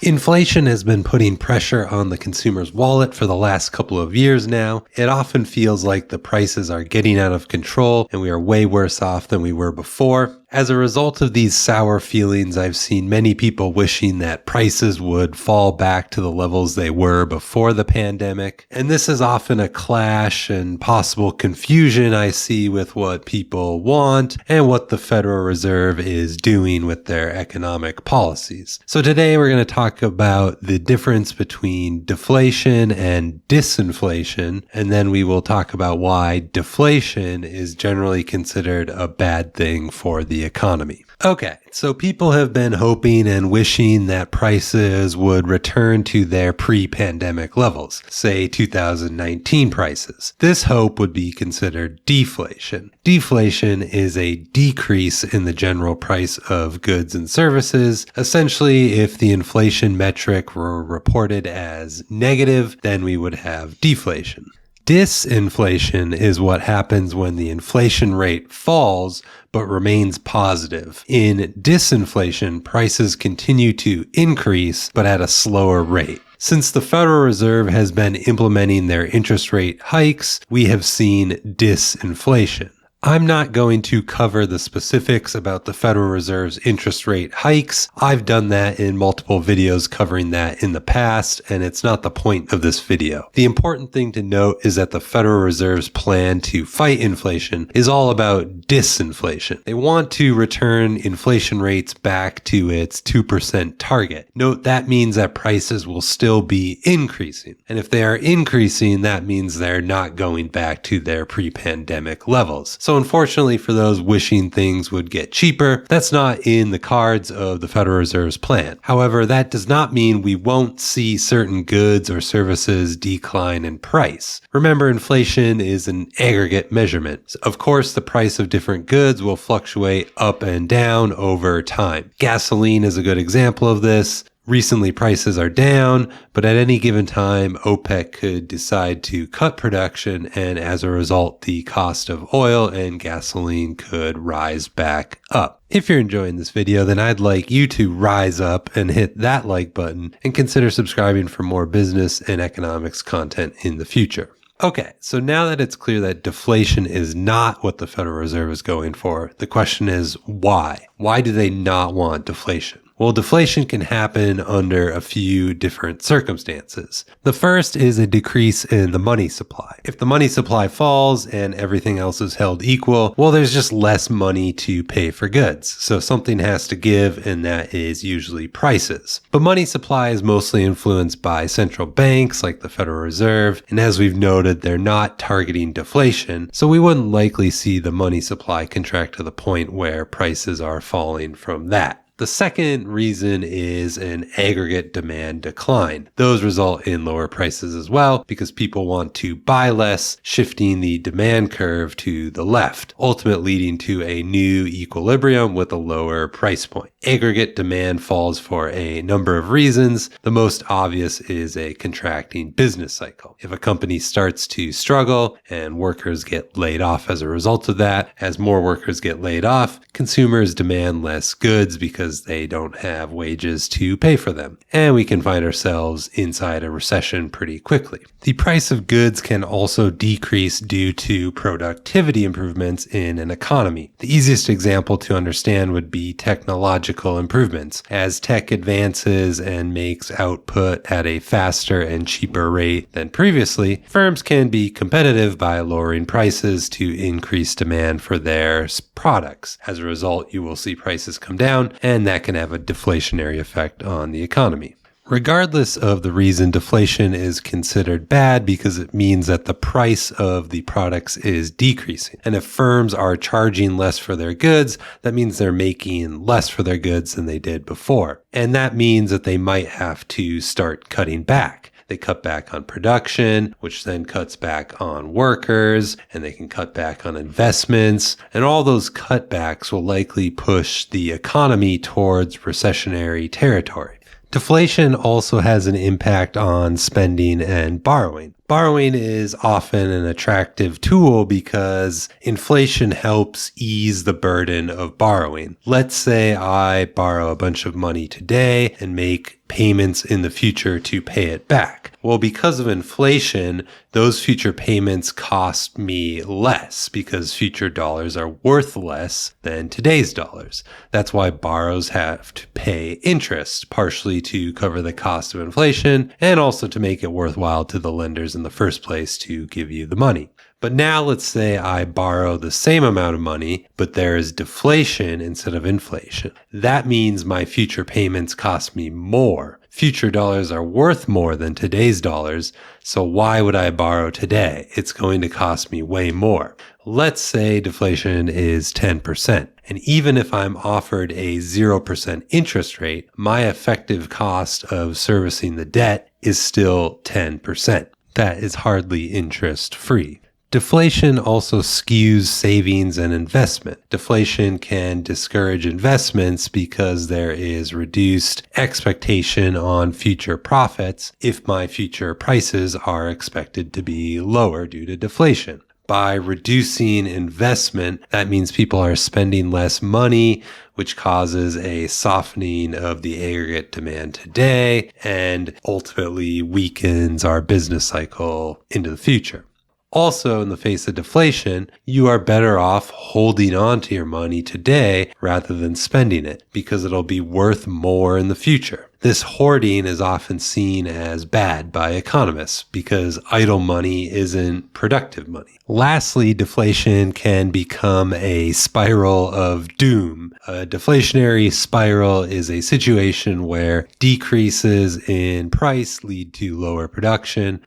Inflation has been putting pressure on the consumer's wallet for the last couple of years now. It often feels like the prices are getting out of control and we are way worse off than we were before. As a result of these sour feelings, I've seen many people wishing that prices would fall back to the levels they were before the pandemic. And this is often a clash and possible confusion I see with what people want and what the Federal Reserve is doing with their economic policies. So today we're going to talk about the difference between deflation and disinflation, and then we will talk about why deflation is generally considered a bad thing for the economy. Okay, so people have been hoping and wishing that prices would return to their pre-pandemic levels, say 2019 prices. This hope would be considered deflation. Deflation is a decrease in the general price of goods and services. Essentially, if the inflation metric were reported as negative, then we would have deflation. Disinflation is what happens when the inflation rate falls but remains positive. In disinflation, prices continue to increase but at a slower rate. Since the Federal Reserve has been implementing their interest rate hikes, we have seen disinflation. I'm not going to cover the specifics about the Federal Reserve's interest rate hikes. I've done that in multiple videos covering that in the past, and it's not the point of this video. The important thing to note is that the Federal Reserve's plan to fight inflation is all about disinflation. They want to return inflation rates back to its 2% target. Note that means that prices will still be increasing. And if they are increasing, that means they're not going back to their pre-pandemic levels. So unfortunately for those wishing things would get cheaper, that's not in the cards of the Federal Reserve's plan. However, that does not mean we won't see certain goods or services decline in price. Remember, inflation is an aggregate measurement. Of course, the price of different goods will fluctuate up and down over time. Gasoline is a good example of this. Recently, prices are down, but at any given time, OPEC could decide to cut production, and as a result, the cost of oil and gasoline could rise back up. If you're enjoying this video, then I'd like you to rise up and hit that like button and consider subscribing for more business and economics content in the future. Okay, so now that it's clear that deflation is not what the Federal Reserve is going for, the question is why? Why do they not want deflation? Well, deflation can happen under a few different circumstances. The first is a decrease in the money supply. If the money supply falls and everything else is held equal, well, there's just less money to pay for goods. So something has to give, and that is usually prices. But money supply is mostly influenced by central banks like the Federal Reserve, and as we've noted, they're not targeting deflation, so we wouldn't likely see the money supply contract to the point where prices are falling from that. The second reason is an aggregate demand decline. Those result in lower prices as well because people want to buy less, shifting the demand curve to the left, ultimately leading to a new equilibrium with a lower price point. Aggregate demand falls for a number of reasons. The most obvious is a contracting business cycle. If a company starts to struggle and workers get laid off as a result of that, as more workers get laid off, consumers demand less goods because they don't have wages to pay for them. And we can find ourselves inside a recession pretty quickly. The price of goods can also decrease due to productivity improvements in an economy. The easiest example to understand would be technological improvements. As tech advances and makes output at a faster and cheaper rate than previously, firms can be competitive by lowering prices to increase demand for their products. As a result, you will see prices come down, and that can have a deflationary effect on the economy. Regardless of the reason, deflation is considered bad because it means that the price of the products is decreasing. And if firms are charging less for their goods, that means they're making less for their goods than they did before. And that means that they might have to start cutting back. They cut back on production, which then cuts back on workers, and they can cut back on investments. And all those cutbacks will likely push the economy towards recessionary territory. Deflation also has an impact on spending and borrowing. Borrowing is often an attractive tool because inflation helps ease the burden of borrowing. Let's say I borrow a bunch of money today and make payments in the future to pay it back. Well, because of inflation, those future payments cost me less because future dollars are worth less than today's dollars. That's why borrowers have to pay interest, partially to cover the cost of inflation and also to make it worthwhile to the lenders in the first place to give you the money. But now let's say I borrow the same amount of money, but there is deflation instead of inflation. That means my future payments cost me more. Future dollars are worth more than today's dollars, so why would I borrow today? It's going to cost me way more. Let's say deflation is 10%. And even if I'm offered a 0% interest rate, my effective cost of servicing the debt is still 10%. That is hardly interest free. Deflation also skews savings and investment. Deflation can discourage investments because there is reduced expectation on future profits if my future prices are expected to be lower due to deflation. By reducing investment, that means people are spending less money, which causes a softening of the aggregate demand today and ultimately weakens our business cycle into the future. Also, in the face of deflation, you are better off holding on to your money today rather than spending it because it'll be worth more in the future. This hoarding is often seen as bad by economists because idle money isn't productive money. Lastly, deflation can become a spiral of doom. A deflationary spiral is a situation where decreases in price lead to lower production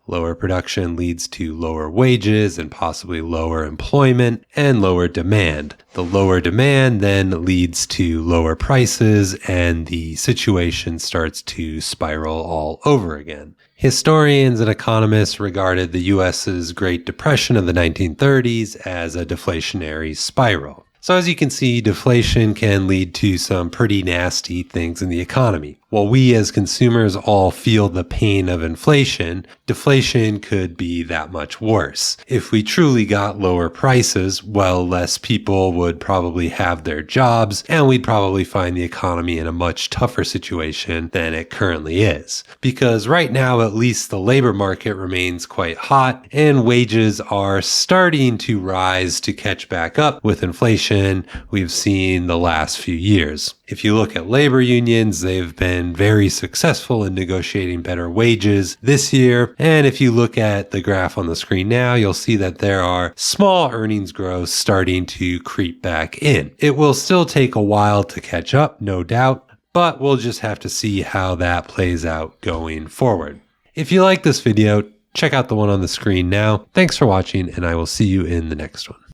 leads to lower wages and possibly lower employment and lower demand. The lower demand then leads to lower prices and the situation starts to spiral all over again. Historians and economists regarded the US's Great Depression of the 1930s as a deflationary spiral. So as you can see, deflation can lead to some pretty nasty things in the economy. While we as consumers all feel the pain of inflation, deflation could be that much worse. If we truly got lower prices, well, less people would probably have their jobs, and we'd probably find the economy in a much tougher situation than it currently is. Because right now, at least the labor market remains quite hot, and wages are starting to rise to catch back up with inflation we've seen the last few years. If you look at labor unions, they've been very successful in negotiating better wages this year. And if you look at the graph on the screen now, you'll see that there are small earnings growth starting to creep back in. It will still take a while to catch up, no doubt, but we'll just have to see how that plays out going forward. If you like this video, check out the one on the screen now. Thanks for watching, and I will see you in the next one.